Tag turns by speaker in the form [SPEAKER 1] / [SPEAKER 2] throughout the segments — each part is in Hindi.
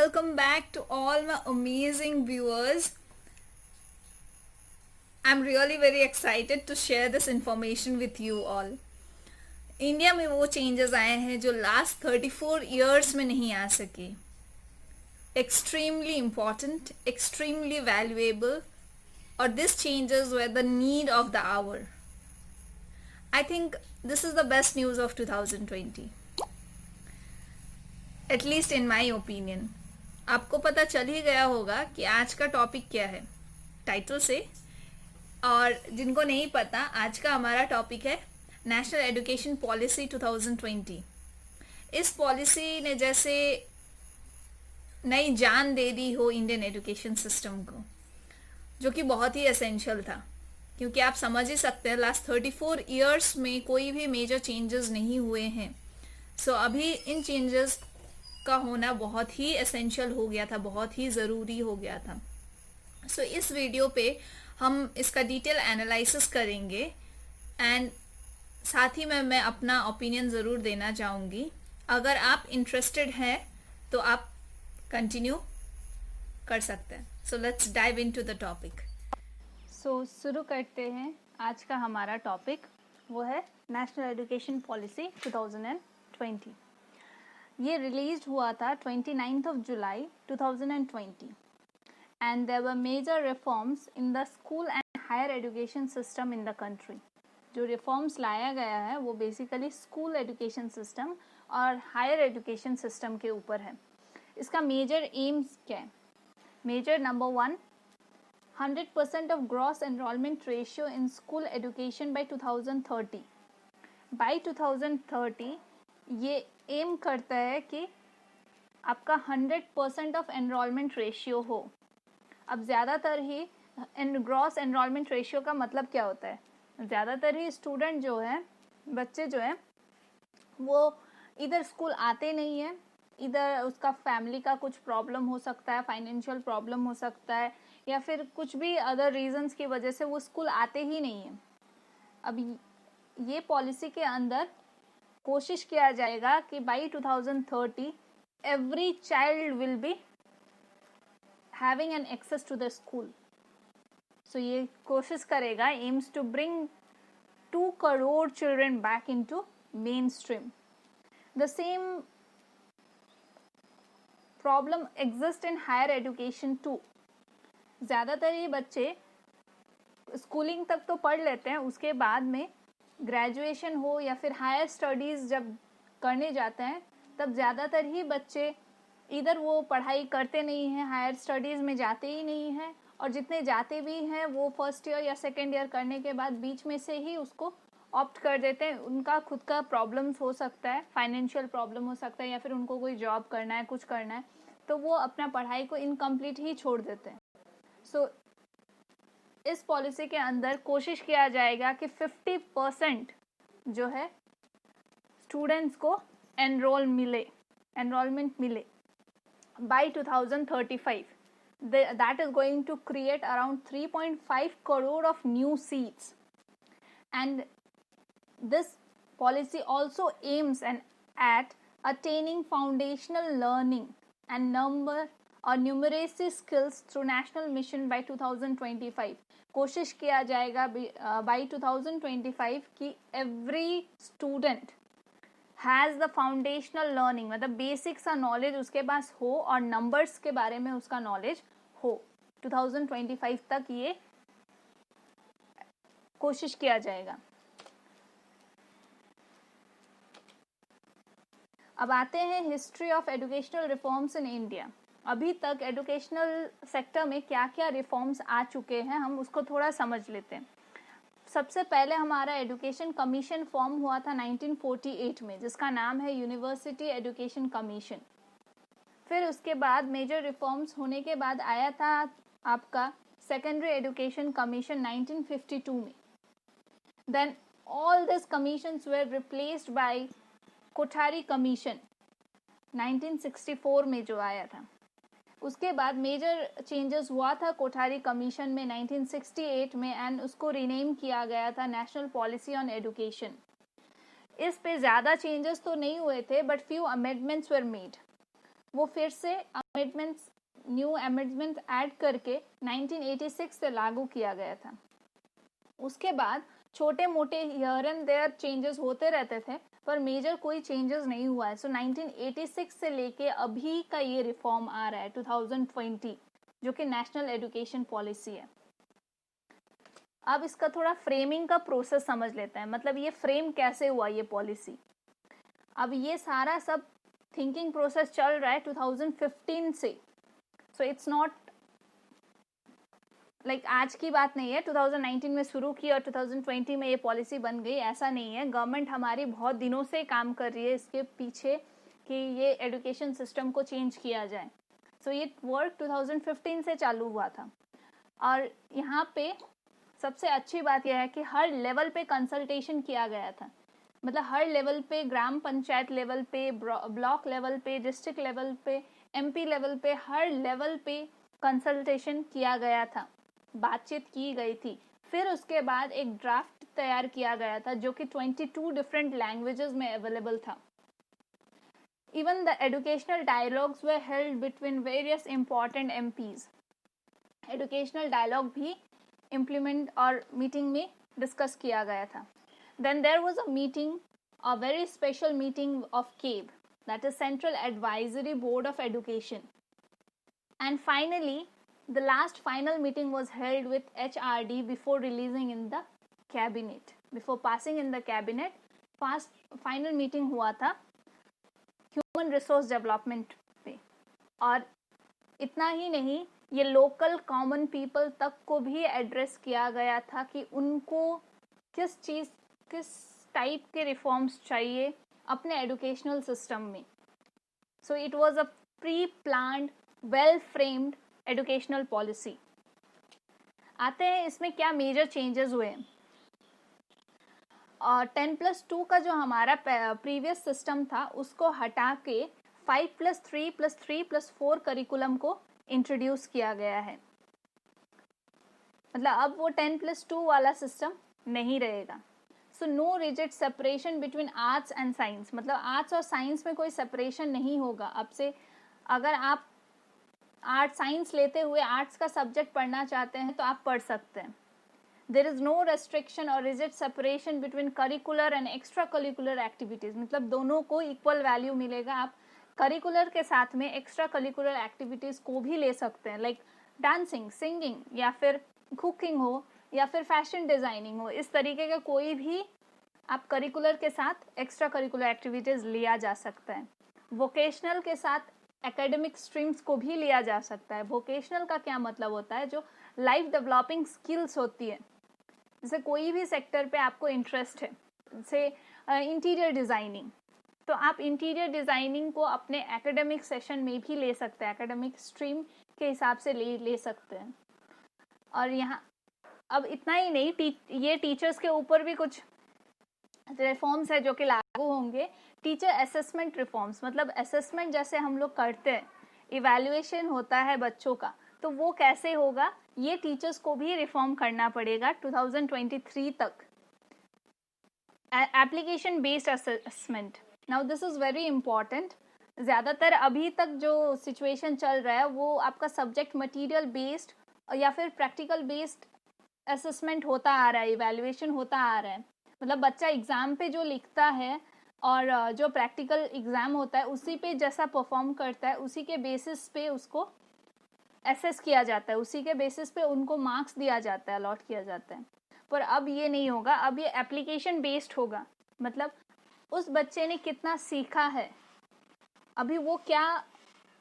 [SPEAKER 1] welcome back to all my amazing viewers. I'm really very excited to share this information with you all. India में वो चेंजेस आए हैं जो लास्ट 34 इयर्स में नहीं आ सके. Extremely important, extremely valuable, or these changes were the need of the hour. I think this is the best news of 2020. At least in my opinion. आपको पता चल ही गया होगा कि आज का टॉपिक क्या है टाइटल से. और जिनको नहीं पता, आज का हमारा टॉपिक है नेशनल एजुकेशन पॉलिसी 2020. इस पॉलिसी ने जैसे नई जान दे दी हो इंडियन एजुकेशन सिस्टम को, जो कि बहुत ही एसेंशियल था. क्योंकि आप समझ ही सकते हैं लास्ट 34 इयर्स में कोई भी मेजर चेंजेस नहीं हुए हैं. सो अभी इन चेंजेस का होना बहुत ही एसेंशियल हो गया था, बहुत ही ज़रूरी हो गया था. सो इस वीडियो पे हम इसका डिटेल एनालिसिस करेंगे एंड साथ ही में मैं अपना ओपिनियन ज़रूर देना चाहूँगी. अगर आप इंटरेस्टेड हैं तो आप कंटिन्यू कर सकते हैं. So let's dive into the topic. सो शुरू करते हैं. आज का हमारा टॉपिक वो है नेशनल एजुकेशन पॉलिसी 2020. ये रिलीज हुआ था 29th of July 2020 and there were major reforms in the school and higher education system in the country. जो रिफॉर्म्स लाया गया है वो बेसिकली स्कूल एजुकेशन सिस्टम और हायर एजुकेशन सिस्टम के ऊपर है. इसका मेजर एम्स क्या है? Major number 1, 100% of gross enrollment ratio in school education by 2030. By 2030 ये एम करता है कि आपका 100% ऑफ एनरोलमेंट रेशियो हो. अब ज़्यादातर ही ग्रॉस एनरोलमेंट रेशियो का मतलब क्या होता है? ज़्यादातर ही स्टूडेंट जो है, बच्चे जो हैं, वो इधर स्कूल आते नहीं हैं, इधर उसका फैमिली का कुछ प्रॉब्लम हो सकता है, फाइनेंशियल प्रॉब्लम हो सकता है, या फिर कुछ भी अदर रीजंस की वजह से वो स्कूल आते ही नहीं हैं. अब ये पॉलिसी के अंदर कोशिश किया जाएगा कि by 2030 every child will be having an access to the school. So ये कोशिश करेगा, aims to bring 2 crore children back into main stream. The same problem exist in higher education too. ज़्यादातर ये बच्चे स्कूलिंग तक तो पढ़ लेते हैं, उसके बाद में ग्रेजुएशन हो या फिर हायर स्टडीज़ जब करने जाते हैं तब ज़्यादातर ही बच्चे इधर वो पढ़ाई करते नहीं हैं, हायर स्टडीज़ में जाते ही नहीं हैं, और जितने जाते भी हैं वो फर्स्ट ईयर या सेकेंड ईयर करने के बाद बीच में से ही उसको ऑप्ट कर देते हैं. उनका खुद का प्रॉब्लम्स हो सकता है, फाइनेंशियल प्रॉब्लम हो सकता है, या फिर उनको कोई जॉब करना है, कुछ करना है, तो वो अपना पढ़ाई को इनकम्प्लीट ही छोड़ देते हैं. सो इस पॉलिसी के अंदर कोशिश किया जाएगा कि 50% जो है स्टूडेंट्स को एनरोलमेंट मिले by 2035. That is going to create around 3.5 crore of new seats. And this policy also aims and at attaining foundational learning and number और numeracy skills through national mission by 2025. कोशिश किया जाएगा बाय 2025 कि every student has the foundational learning, मतलब बेसिक सा नॉलेज उसके पास हो और नंबर्स के बारे में उसका नॉलेज हो. 2025 तक ये कोशिश किया जाएगा. अब आते हैं history of educational reforms in India. अभी तक एजुकेशनल सेक्टर में क्या क्या रिफॉर्म्स आ चुके हैं, हम उसको थोड़ा समझ लेते हैं. सबसे पहले हमारा एजुकेशन कमीशन फॉर्म हुआ था 1948 में, जिसका नाम है यूनिवर्सिटी एजुकेशन कमीशन. फिर उसके बाद मेजर रिफॉर्म्स होने के बाद आया था आपका सेकेंडरी एजुकेशन कमीशन 1952 में. Then all this commissions were replaced by Kothari commission 1964 में जो आया था. उसके बाद मेजर चेंजेस हुआ था कोठारी कमीशन में 1968 में, एंड उसको रीनेम किया गया था नेशनल पॉलिसी ऑन एजुकेशन. इस पे ज़्यादा चेंजेस तो नहीं हुए थे, but few amendments were made. वो फिर से अमेंडमेंट्स, न्यू अमेंडमेंट ऐड करके 1986 से लागू किया गया था। उसके बाद छोटे मोटे हियर एंड देयर चेंजेस होते रहते थे, पर मेजर कोई चेंजेस नहीं हुआ है। सो 1986 से लेके अभी का ये रिफॉर्म आ रहा है 2020, जो कि नेशनल एजुकेशन पॉलिसी है। अब इसका थोड़ा फ्रेमिंग का प्रोसेस समझ लेते हैं, मतलब ये फ्रेम कैसे हुआ ये पॉलिसी। अब ये सारा सब थिंकिंग प्रोसेस चल रहा है 2015 से। सो इट्स नॉट लाइक आज की बात नहीं है, 2019 में शुरू की और 2020 में ये पॉलिसी बन गई, ऐसा नहीं है। गवर्नमेंट हमारी बहुत दिनों से काम कर रही है इसके पीछे कि ये एजुकेशन सिस्टम को चेंज किया जाए। सो ये वर्क 2015 से चालू हुआ था। और यहाँ पे सबसे अच्छी बात यह है कि हर लेवल पे कंसल्टेशन किया गया था, मतलब हर लेवल पे, ग्राम पंचायत लेवल पे, ब्लॉक लेवल पे, डिस्ट्रिक्ट लेवल पे, एमपी लेवल पे, हर लेवल पे कंसल्टेशन किया गया था, बातचीत की गई थी। फिर उसके बाद एक ड्राफ्ट तैयार किया गया था जो कि 22 डिफरेंट लैंग्वेजेस में अवेलेबल था। Even the educational dialogues were held between various important MPs. Educational dialogue भी इम्प्लीमेंट और मीटिंग में डिस्कस किया गया था। Then there was a meeting, a very special meeting of CABE, that is Central Advisory Board of Education. And finally, the last final meeting was held with HRD before releasing in the cabinet. Before passing in the cabinet, final meeting हुआ था Human Resource Development पे। और इतना ही नहीं, ये लोकल कॉमन पीपल तक को भी एड्रेस किया गया था कि उनको किस चीज़, किस टाइप के रिफॉर्म्स चाहिए अपने एजुकेशनल सिस्टम में। So it was a pre planned, well framed educational policy. आते हैं इसमें क्या मेजर चेंजेस हुए। और 10+2 का जो हमारा प्रीवियस सिस्टम था उसको हटा के 5+3+3+4 करिकुलम को इंट्रोड्यूस किया गया है। मतलब अब वो 10+2 वाला सिस्टम नहीं रहेगा। So no rigid separation between arts and science, मतलब आर्ट्स और साइंस में कोई सेपरेशन नहीं होगा अब से। अगर आप आर्ट्स साइंस लेते हुए आर्ट्स का सब्जेक्ट पढ़ना चाहते हैं तो आप पढ़ सकते हैं। देयर इज नो रेस्ट्रिक्शन और rigid separation between curricular and extra curricular activities, मतलब दोनों को इक्वल वैल्यू मिलेगा। आप करिकुलर के साथ में एक्स्ट्रा करिकुलर एक्टिविटीज को भी ले सकते हैं, लाइक डांसिंग, सिंगिंग, या फिर कुकिंग हो, या फिर फैशन डिजाइनिंग हो। इस तरीके का कोई भी आप करिकुलर के साथ एक्स्ट्रा करिकुलर एक्टिविटीज लिया जा सकता है। वोकेशनल के साथ एकेडमिक स्ट्रीम्स को भी लिया जा सकता है। वोकेशनल का क्या मतलब होता है, जो लाइफ डेवलपिंग स्किल्स होती है, जैसे कोई भी सेक्टर पे आपको इंटरेस्ट है, जैसे इंटीरियर डिजाइनिंग, तो आप इंटीरियर डिजाइनिंग को अपने एकेडमिक सेशन में भी ले सकते हैं, एकेडमिक स्ट्रीम के हिसाब से ले सकते हैं। और यहाँ अब इतना ही नहीं, ये टीचर्स के ऊपर भी कुछ रिफॉर्म्स है जो कि लागू होंगे। टीचर असेसमेंट रिफॉर्म्स, मतलब असेसमेंट जैसे हम लोग करते हैं, इवैल्यूएशन होता है बच्चों का, तो वो कैसे होगा, ये टीचर्स को भी रिफॉर्म करना पड़ेगा 2023 तक। Application based assessment, now this is very important. ज़्यादातर अभी तक जो सिचुएशन चल रहा है वो आपका सब्जेक्ट मटेरियल बेस्ड या फिर प्रैक्टिकल बेस्ड असेसमेंट होता आ रहा है, इवैल्यूएशन होता आ रहा है। मतलब बच्चा एग्ज़ाम पे जो लिखता है और जो प्रैक्टिकल एग्ज़ाम होता है उसी पे जैसा परफॉर्म करता है, उसी के बेसिस पे उसको एसेस किया जाता है, उसी के बेसिस पे उनको मार्क्स दिया जाता है, अलॉट किया जाता है। पर अब ये नहीं होगा, अब ये एप्लीकेशन बेस्ड होगा। मतलब उस बच्चे ने कितना सीखा है, अभी वो क्या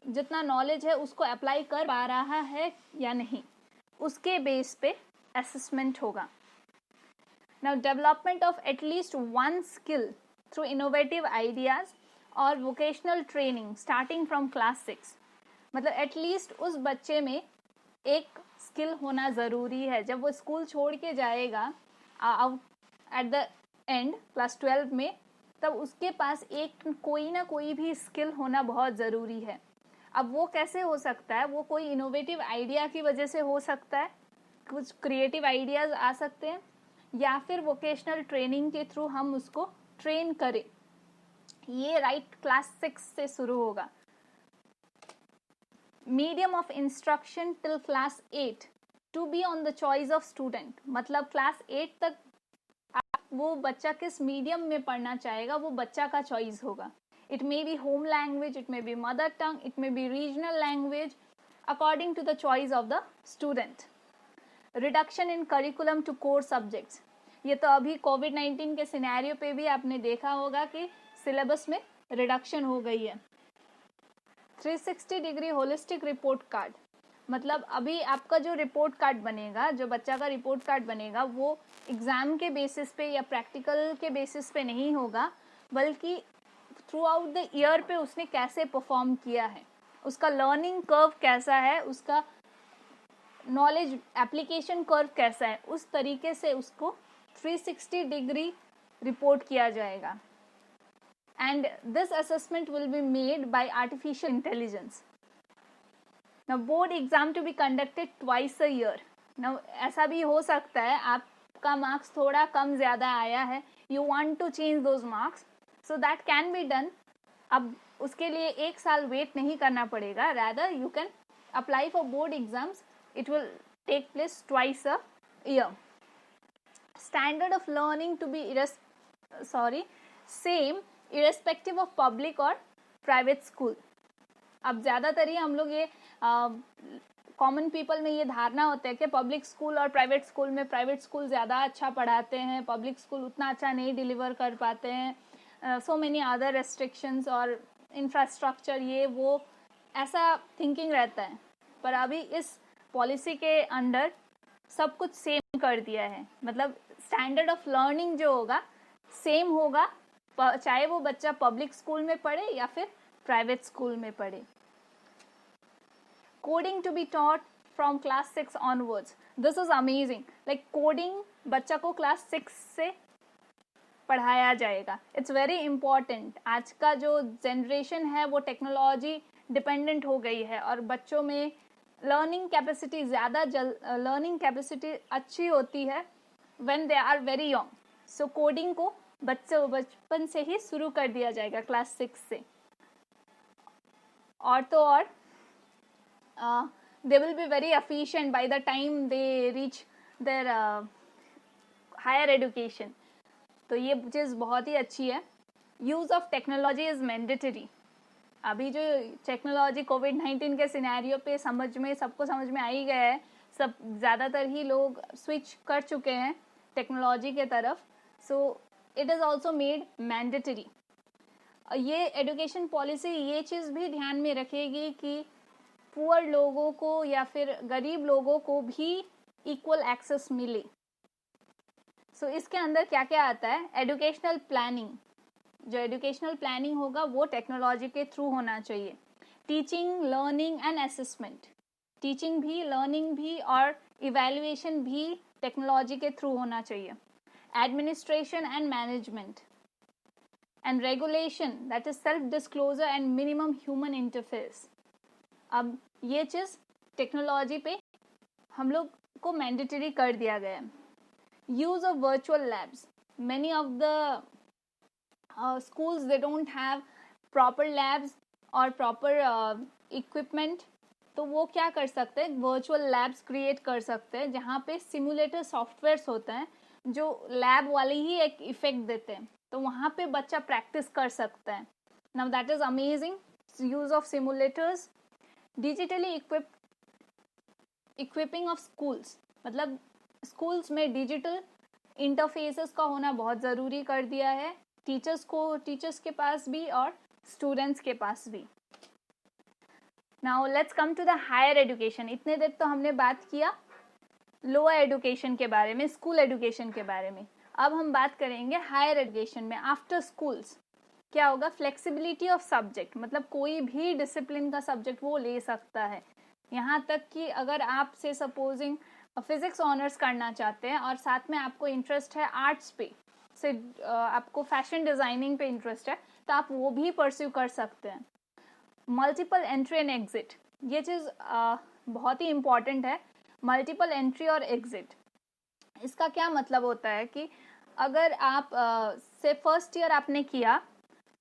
[SPEAKER 1] जितना नॉलेज है उसको अप्लाई कर पा रहा है या नहीं, उसके बेस पे असेसमेंट होगा। Now, development of at least one skill through innovative ideas or vocational training starting from class 6, मतलब एटलीस्ट उस बच्चे में एक स्किल होना ज़रूरी है। जब वो स्कूल छोड़ के जाएगा एट द एंड क्लास 12 में, तब उसके पास एक कोई ना कोई भी स्किल होना बहुत ज़रूरी है। अब वो कैसे हो सकता है, वो कोई इनोवेटिव आइडिया की वजह से हो सकता है, कुछ क्रिएटिव आइडियाज़ आ सकते हैं, या फिर वोकेशनल ट्रेनिंग के थ्रू हम उसको ट्रेन करें। ये राइट क्लास 6 से शुरू होगा। Medium of instruction till class 8 to be on the choice of student, मतलब क्लास 8 तक वो बच्चा किस मीडियम में पढ़ना चाहेगा वो बच्चा का चॉइस होगा. It may be home language, it may be mother tongue, it may be regional language, according to the choice of the student. Reduction in curriculum to core subjects, ये तो अभी कोविड-19 के सिनेरियो पे भी आपने देखा होगा कि सिलेबस में रिडक्शन हो गई है. 360 डिग्री होलिस्टिक रिपोर्ट कार्ड, मतलब अभी आपका जो रिपोर्ट कार्ड बनेगा, जो बच्चा का रिपोर्ट कार्ड बनेगा, वो एग्ज़ाम के बेसिस पे या प्रैक्टिकल के बेसिस पे नहीं होगा, बल्कि थ्रू आउट द ईयर पे उसने कैसे परफॉर्म किया है, उसका लर्निंग कर्व कैसा है, उसका नॉलेज एप्लीकेशन कर्व कैसा है, उस तरीके से उसको 360 डिग्री रिपोर्ट किया जाएगा. And this assessment will be made by artificial intelligence. Now board exam to be conducted twice a year. Now ऐसा भी हो सकता है आपका मार्क्स थोड़ा कम ज़्यादा आया है, you want to change those marks, so that can be done. अब उसके लिए एक साल वेट नहीं करना पड़ेगा, rather you can apply for board exams. It will take place twice a year. Standard of learning to be same irrespective of public or private school. अब ज़्यादातर ही हम लोग ये कॉमन पीपल में ये धारणा होता है कि पब्लिक स्कूल और प्राइवेट स्कूल में प्राइवेट स्कूल ज़्यादा अच्छा पढ़ाते हैं, पब्लिक स्कूल उतना अच्छा नहीं डिलीवर कर पाते हैं, सो मेनी अदर रेस्ट्रिक्शंस और इंफ्रास्ट्रक्चर ये वो, ऐसा थिंकिंग रहता है. पर अभी इस पॉलिसी के अंडर सब कुछ सेम कर दिया है, मतलब स्टैंडर्ड ऑफ लर्निंग जो होगा सेम होगा, चाहे वो बच्चा पब्लिक स्कूल में पढ़े या फिर प्राइवेट स्कूल में पढ़े. Coding to be taught from class 6 onwards, this is amazing. Like coding बच्चा को क्लास 6 से पढ़ाया जाएगा. It's very important. आज का जो जनरेशन है वो टेक्नोलॉजी डिपेंडेंट हो गई है और बच्चों में लर्निंग कैपेसिटी लर्निंग कैपेसिटी अच्छी होती है when they are very young. So coding को बचपन से ही शुरू कर दिया जाएगा क्लास 6 से. और तो और they will be very efficient by the time they reach their higher education. तो ये चीज़ बहुत ही अच्छी है. Use of technology is mandatory. अभी जो टेक्नोलॉजी कोविड-19 के सिनेरियो पे सबको समझ में आ ही गया है, सब ज़्यादातर ही लोग स्विच कर चुके हैं टेक्नोलॉजी के तरफ. So it is also made mandatory. ये एजुकेशन पॉलिसी ये चीज़ भी ध्यान में रखेगी कि पुअर लोगों को या फिर गरीब लोगों को भी इक्वल एक्सेस मिले. सो इसके अंदर क्या क्या आता है? Educational planning. जो एजुकेशनल प्लानिंग होगा वो टेक्नोलॉजी के थ्रू होना चाहिए. Teaching, learning and assessment. Teaching भी, लर्निंग भी और इवैल्यूएशन भी टेक्नोलॉजी के थ्रू होना चाहिए. Administration and management and regulation, that is self disclosure and minimum human interface. अब ये चीज़ टेक्नोलॉजी पे हम लोग को मैंडेटरी कर दिया गया है. Use of virtual labs. Many of the schools they don't have proper labs और proper equipment. तो वो क्या कर सकते हैं? वर्चुअल लैब्स क्रिएट कर सकते हैं जहाँ पे सिमुलेटर सॉफ्टवेयर्स होते हैं जो लैब वाले ही एक इफेक्ट देते हैं, तो वहाँ पे बच्चा प्रैक्टिस कर सकता है. Now that is amazing. Use of simulators. Digitally equipping of schools, मतलब स्कूल्स में डिजिटल इंटरफेसेस का होना बहुत ज़रूरी कर दिया है, टीचर्स के पास भी और स्टूडेंट्स के पास भी. Now let's come to the higher education. इतने देर तो हमने बात किया लोअर एजुकेशन के बारे में, स्कूल एजुकेशन के बारे में. अब हम बात करेंगे हायर एजुकेशन में. आफ्टर स्कूल्स क्या होगा? फ्लेक्सिबिलिटी ऑफ सब्जेक्ट, मतलब कोई भी डिसिप्लिन का सब्जेक्ट वो ले सकता है. यहाँ तक कि अगर आप से सपोजिंग फिजिक्स ऑनर्स करना चाहते हैं और साथ में आपको इंटरेस्ट है आर्ट्स पे, से आपको फैशन डिज़ाइनिंग पे इंटरेस्ट है, तो आप वो भी परस्यू कर सकते हैं. मल्टीपल एंट्री एंड एग्जिट, ये चीज़ बहुत ही इम्पॉर्टेंट है. मल्टीपल एंट्री और एग्जिट, इसका क्या मतलब होता है कि अगर आप से फर्स्ट ईयर आपने किया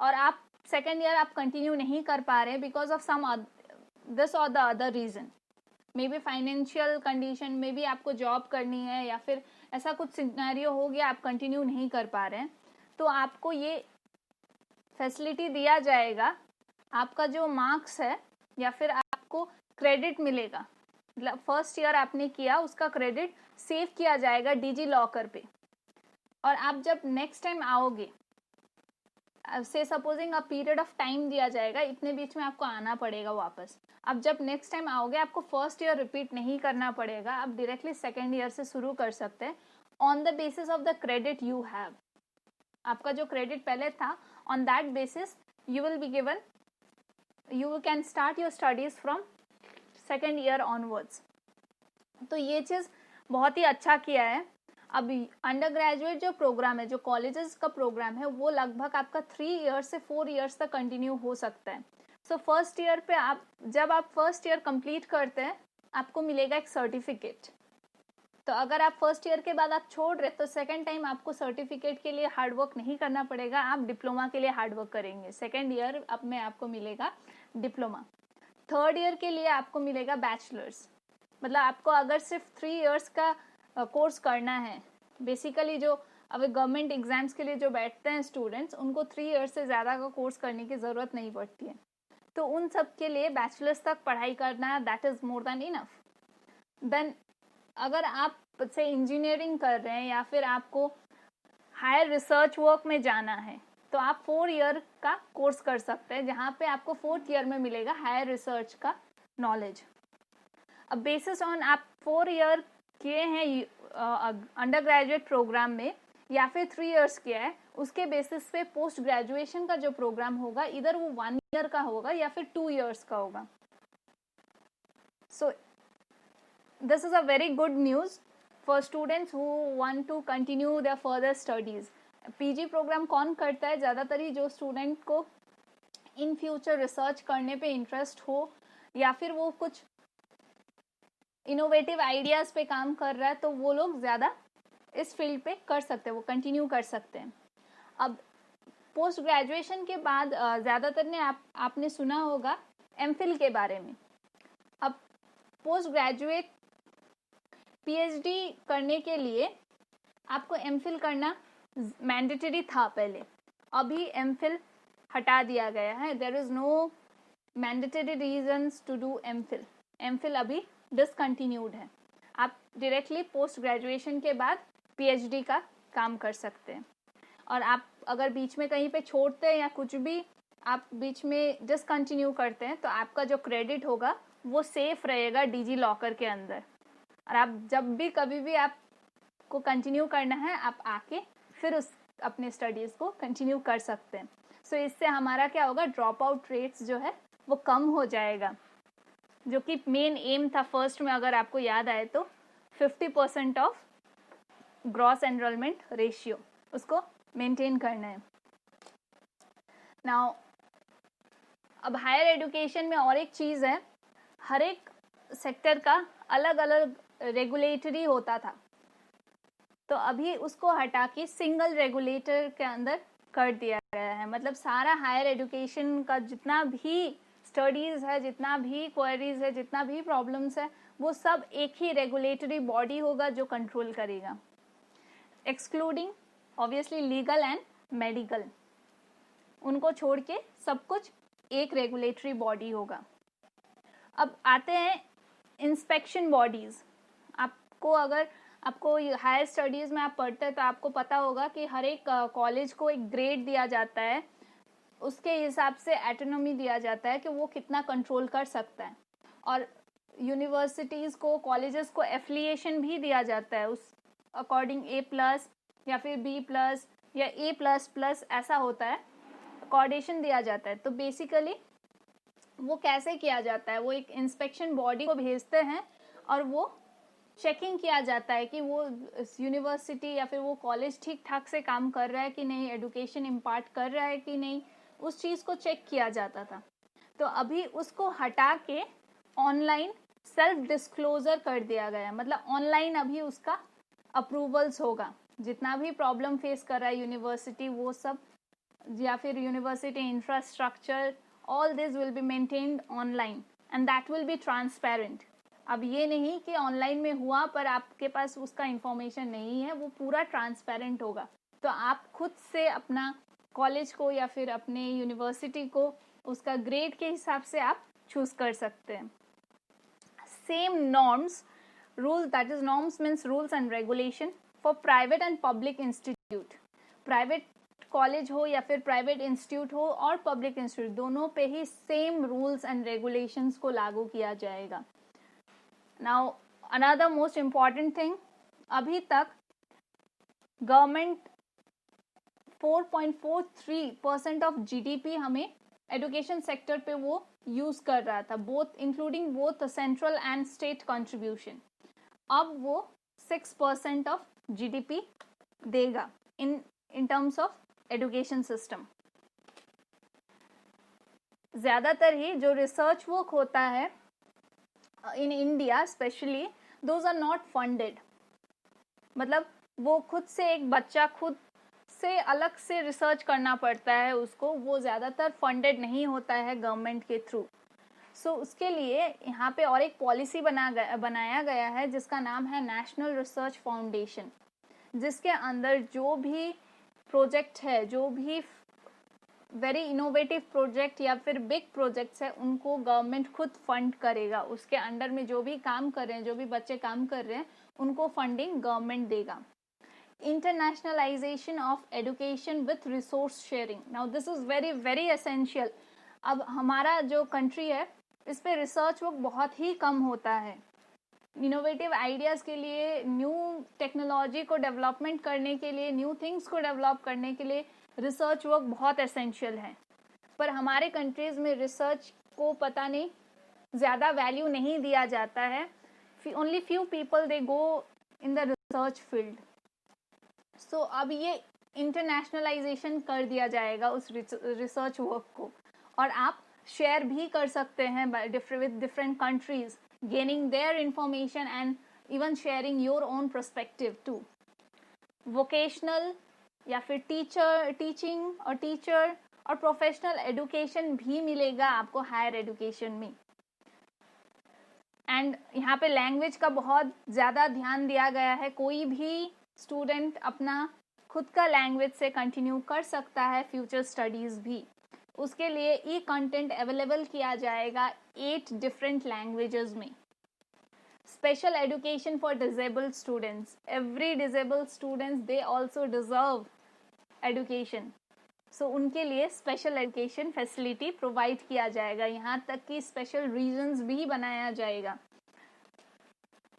[SPEAKER 1] और आप सेकेंड ईयर आप कंटिन्यू नहीं कर पा रहे बिकॉज ऑफ सम दिस और the other reason, may be financial condition, may be आपको जॉब करनी है या फिर ऐसा कुछ सिनेरियो हो गया आप कंटिन्यू नहीं कर पा रहे हैं, तो आपको ये फैसिलिटी दिया जाएगा, आपका जो मार्क्स है या फिर आपको क्रेडिट मिलेगा, मतलब फर्स्ट ईयर आपने किया उसका क्रेडिट सेव किया जाएगा डिजी लॉकर पे। और आप जब नेक्स्ट टाइम आओगे, से supposing a period of time दिया जाएगा, इतने बीच में आपको आना पड़ेगा वापस। अब जब नेक्स्ट टाइम आओगे आपको फर्स्ट ईयर रिपीट नहीं करना पड़ेगा, आप डायरेक्टली सेकेंड ईयर से शुरू कर सकते हैं on the basis of the credit you have. आपका जो क्रेडिट पहले था, on that basis you will be given, you can start your studies from second year onwards. तो ये चीज़ बहुत ही अच्छा किया है। अब अंडर ग्रेजुएट जो प्रोग्राम है, जो कॉलेजेस का प्रोग्राम है, वो लगभग आपका 3 ईयर्स से 4 ईयर्स तक कंटिन्यू हो सकता है। सो फर्स्ट ईयर पे जब आप फर्स्ट ईयर कंप्लीट करते हैं आपको मिलेगा एक सर्टिफिकेट। तो अगर आप फर्स्ट ईयर के बाद आप छोड़ रहे तो सेकेंड टाइम आपको सर्टिफिकेट के लिए हार्डवर्क नहीं करना पड़ेगा, आप डिप्लोमा के लिए हार्डवर्क करेंगे। सेकेंड ईयर अब में आपको मिलेगा डिप्लोमा। थर्ड ईयर के लिए आपको मिलेगा बैचलर्स। मतलब आपको अगर सिर्फ 3 ईयर्स का कोर्स करना है, बेसिकली जो अब गवर्नमेंट एग्जाम्स के लिए जो बैठते हैं स्टूडेंट्स, उनको 3 ईयर्स से ज़्यादा का कोर्स करने की ज़रूरत नहीं पड़ती है, तो उन सब के लिए बैचलर्स तक पढ़ाई करना that is more than enough. Then अगर आप से इंजीनियरिंग कर रहे हैं या फिर आपको हायर रिसर्च वर्क में जाना है तो आप 4 ईयर का कोर्स कर सकते हैं, जहाँ पे आपको 4th ईयर में मिलेगा हायर रिसर्च का नॉलेज। अब बेसिस ऑन आप 4 ईयर किए हैं अंडर ग्रेजुएट प्रोग्राम में या फिर 3 ईयर्स किया है, उसके बेसिस पे पोस्ट ग्रेजुएशन का जो प्रोग्राम होगा इधर वो 1 ईयर का होगा या फिर 2 ईयर्स का होगा। So this is a very good news for students who want to continue their further studies. PG program कौन करता है? ज़्यादातर ही जो स्टूडेंट को इन फ्यूचर रिसर्च करने पे इंटरेस्ट हो या फिर वो कुछ इनोवेटिव आइडियाज पे काम कर रहा है, तो वो लोग ज़्यादा इस फील्ड पे कर सकते हैं, वो कंटिन्यू कर सकते हैं। अब पोस्ट ग्रेजुएशन के बाद ज़्यादातर ने आपने सुना होगा एमफिल के बारे में। अब पोस्ट ग्रेजुएट पीएचडी करने के लिए आपको एमफिल करना मैंडेटरी था पहले, अभी एमफिल हटा दिया गया है। There is no mandatory reasons to do MPhil. MPhil अभी डिसकंटिन्यूड है। आप डायरेक्टली पोस्ट ग्रेजुएशन के बाद पीएचडी का काम कर सकते हैं। और आप अगर बीच में कहीं पे छोड़ते हैं या कुछ भी आप बीच में डिसकंटिन्यू करते हैं तो आपका जो क्रेडिट होगा वो सेफ रहेगा डिजी लॉकर के अंदर। और आप जब भी कभी भी आपको कंटिन्यू करना है आप आके फिर उस अपने स्टडीज़ को कंटिन्यू कर सकते हैं। सो इससे हमारा क्या होगा, ड्रॉप आउट रेट्स जो है वो कम हो जाएगा, जो कि मेन एम था फर्स्ट में। अगर आपको याद आए तो 50% ऑफ ग्रॉस एनरोलमेंट रेशियो उसको मेंटेन करना है। नाउ अब हायर एजुकेशन में और एक चीज़ है, हर एक सेक्टर का अलग अलग रेगुलेटरी होता था, तो अभी उसको हटा के सिंगल रेगुलेटर के अंदर कर दिया गया है। मतलब सारा हायर एजुकेशन का जितना भी स्टडीज़ है, जितना भी क्वेरीज है, जितना भी प्रॉब्लम्स है, वो सब एक ही रेगुलेटरी बॉडी होगा जो कंट्रोल करेगा, excluding obviously legal and medical. उनको छोड़ के सब कुछ एक रेगुलेटरी बॉडी होगा। अब आते हैं इंस्पेक्शन बॉडीज़। आपको अगर आपको हायर स्टडीज़ में आप पढ़ते हैं तो आपको पता होगा कि हर एक कॉलेज को एक ग्रेड दिया जाता है, उसके हिसाब से एटोनॉमी दिया जाता है कि वो कितना कंट्रोल कर सकता है। और यूनिवर्सिटीज़ को, कॉलेजेस को एफिलिएशन भी दिया जाता है, उस अकॉर्डिंग A+ या फिर B+ या A++ ऐसा होता है, अकॉर्डेशन दिया जाता है। तो बेसिकली वो कैसे किया जाता है, वो एक इंस्पेक्शन बॉडी को भेजते हैं और वो चेकिंग किया जाता है कि वो यूनिवर्सिटी या फिर वो कॉलेज ठीक ठाक से काम कर रहा है कि नहीं, एडुकेशन इम्पार्ट कर रहा है कि नहीं, उस चीज़ को चेक किया जाता था। तो अभी उसको हटा के ऑनलाइन सेल्फ डिस्क्लोजर कर दिया गया है। मतलब ऑनलाइन अभी उसका अप्रूवल्स होगा, जितना भी प्रॉब्लम फेस कर रहा है यूनिवर्सिटी वो सब, या फिर university infrastructure, all this will be maintained online and that will be transparent. अब ये नहीं कि ऑनलाइन में हुआ पर आपके पास उसका इंफॉर्मेशन नहीं है, वो पूरा ट्रांसपेरेंट होगा। तो आप खुद से अपना कॉलेज को या फिर अपने यूनिवर्सिटी को उसका ग्रेड के हिसाब से आप चूज कर सकते हैं। Same norms, rule, that is norms means rules and regulation for private and public institute. Private college हो या फिर प्राइवेट इंस्टीट्यूट हो और पब्लिक इंस्टीट्यूट, दोनों पे ही सेम रूल्स एंड रेगुलेशंस को लागू किया जाएगा। Now another most important thing, अभी तक गवर्नमेंट 4.43% ऑफ जीडीपी हमें एजुकेशन सेक्टर पे वो यूज कर रहा था, both including both central and state contribution. अब वो 6% ऑफ जीडीपी देगा in terms of education system. ज्यादातर ही जो रिसर्च वर्क होता है in India specially, those are not funded. मतलब वो खुद से, एक बच्चा खुद से अलग से रिसर्च करना पड़ता है उसको, वो ज्यादातर फंडेड नहीं होता है गवर्नमेंट के थ्रू। सो उसके लिए यहाँ पे और एक पॉलिसी बनाया गया है जिसका नाम है नेशनल रिसर्च फाउंडेशन, जिसके अंदर जो भी प्रोजेक्ट है, जो भी वेरी इनोवेटिव प्रोजेक्ट या फिर बिग प्रोजेक्ट्स है, उनको गवर्नमेंट खुद फंड करेगा। उसके अंडर में जो भी काम कर रहे हैं, जो भी बच्चे काम कर रहे हैं, उनको फंडिंग गवर्नमेंट देगा। Internationalisation of education with resource sharing, now this is very very essential. अब हमारा जो कंट्री है इस पे रिसर्च वर्क बहुत ही कम होता है। इनोवेटिव आइडियाज के लिए, न्यू टेक्नोलॉजी को डेवलपमेंट करने के लिए, न्यू थिंग्स को डेवलप करने के लिए रिसर्च वर्क बहुत एसेंशियल है। पर हमारे कंट्रीज में रिसर्च को पता नहीं ज़्यादा वैल्यू नहीं दिया जाता है। Only few people they go in the research field. So अब ये इंटरनेशनलाइजेशन कर दिया जाएगा उस रिसर्च वर्क को, और आप शेयर भी कर सकते हैं with different countries, gaining their information and even sharing your own perspective too. Vocational या फिर टीचिंग और टीचर और प्रोफेशनल एजुकेशन भी मिलेगा आपको हायर एजुकेशन में। एंड यहाँ पे लैंग्वेज का बहुत ज़्यादा ध्यान दिया गया है। कोई भी स्टूडेंट अपना खुद का लैंग्वेज से कंटिन्यू कर सकता है फ्यूचर स्टडीज़ भी। उसके लिए ई कंटेंट अवेलेबल किया जाएगा 8 डिफरेंट लैंग्वेजेस में। Special education for disabled students, every disabled students they also deserve education. So उनके लिए स्पेशल एजुकेशन फैसिलिटी प्रोवाइड किया जाएगा, यहाँ तक कि स्पेशल रीजन्स भी बनाया जाएगा।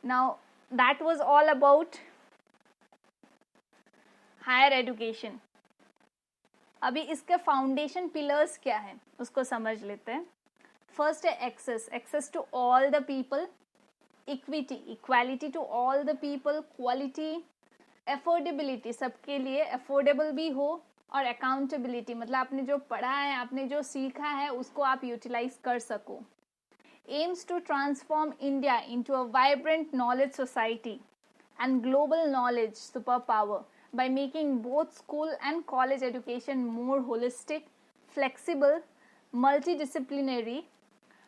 [SPEAKER 1] Now that was all about higher education. अभी इसके फाउंडेशन पिलर्स क्या है उसको समझ लेते हैं। फर्स्ट है access, access to all the people, equity, equality to all the people, quality, affordability, सबके लिए अफोर्डेबल भी हो, और अकाउंटेबिलिटी, मतलब आपने जो पढ़ा है, आपने जो सीखा है, उसको आप यूटिलाइज कर सको। Aims to transform India into a vibrant knowledge society and global knowledge super power by making both school and college education more holistic, flexible, multidisciplinary,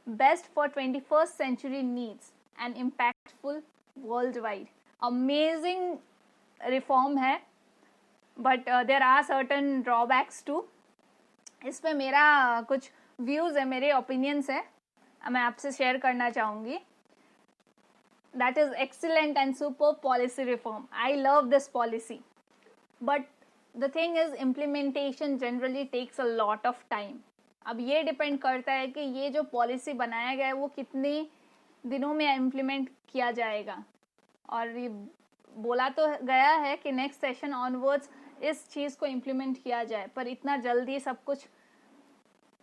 [SPEAKER 1] best for 21st century needs and impactful worldwide. Amazing reform है, but there are certain drawbacks too. इस पे मेरा कुछ views है, मेरे opinions है, मैं आपसे share करना चाहूँगी. That is excellent and superb policy reform. I love this policy. But the thing is implementation generally takes a lot of time. अब ये डिपेंड करता है कि ये जो पॉलिसी बनाया गया है वो कितने दिनों में इम्प्लीमेंट किया जाएगा। और ये बोला तो गया है कि नेक्स्ट सेशन ऑनवर्ड्स इस चीज़ को इम्प्लीमेंट किया जाए, पर इतना जल्दी सब कुछ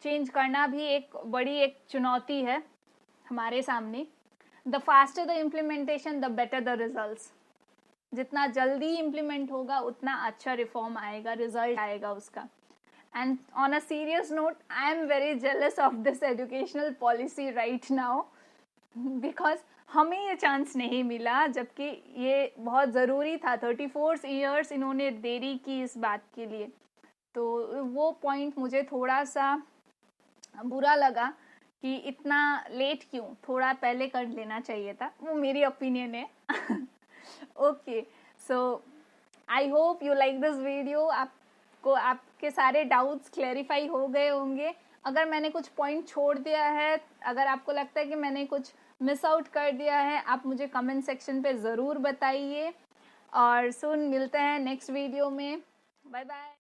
[SPEAKER 1] चेंज करना भी एक बड़ी एक चुनौती है हमारे सामने। The faster the implementation the better the results. जितना जल्दी इम्प्लीमेंट होगा उतना अच्छा रिफॉर्म आएगा, रिजल्ट आएगा उसका। And on a serious note, I am very jealous of this educational policy right now, because हमें ये चांस नहीं मिला, जबकि ये बहुत ज़रूरी था। 34 ईयर्स इन्होंने देरी की इस बात के लिए, तो वो पॉइंट मुझे थोड़ा सा बुरा लगा कि इतना लेट क्यों, थोड़ा पहले कर लेना चाहिए था, वो मेरी ओपिनियन है। Okay, so I hope you like this video. आपको आपके सारे डाउट्स क्लैरिफाई हो गए होंगे। अगर मैंने कुछ पॉइंट छोड़ दिया है, अगर आपको लगता है कि मैंने कुछ मिस आउट कर दिया है, आप मुझे कमेंट सेक्शन पे ज़रूर बताइए। और सुन मिलते हैं नेक्स्ट वीडियो में। Bye bye.